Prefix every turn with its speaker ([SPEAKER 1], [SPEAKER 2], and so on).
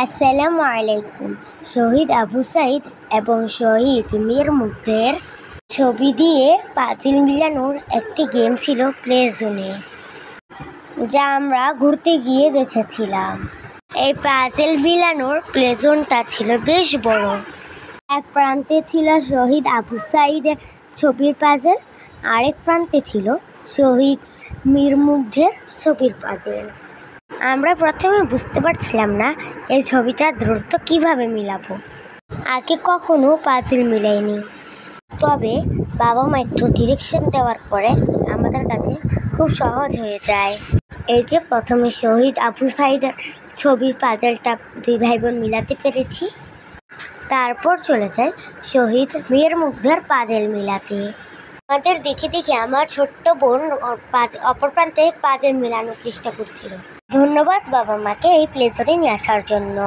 [SPEAKER 1] আসসালামু আলাইকুম। শহীদ আবু সাঈদ এবং শহীদ মীর মুগ্ধের ছবি দিয়ে পাঁচিল মিলানোর একটি গেম ছিল প্লে জোনে, যা আমরা ঘুরতে গিয়ে দেখেছিলাম। এই পাঁচিল মিলানোর প্লে জোনটা ছিল বেশ বড়। এক প্রান্তে ছিল শহীদ আবু সাঈদের ছবির পাজেল, আরেক প্রান্তে ছিল শহীদ মীর মুগ্ধের ছবির পাজেল। আমরা প্রথমে বুঝতে পারছিলাম না এই ছবিটা দ্রুত কিভাবে মিলাবো। আগে কখনো পাজেল মিলাইনি, তবে বাবা মা একটু ডিরেকশন দেওয়ার পরে আমাদের কাছে খুব সহজ হয়ে যায়। এই যে প্রথমে শহীদ আবু সাঈদের ছবির পাজেলটা দুই ভাই বোন মিলাতে পেরেছি, তারপর চলে যায় শহীদ মীর মুগ্ধের পাজেল মিলাতে। আমাদের দেখে দেখে আমার ছোট্ট বোন অপর প্রান্তে পাজেল মেলানোর চেষ্টা করছিল। ধন্যবাদ বাবা মাকে এই প্লে জোনে নিয়ে আসার জন্য।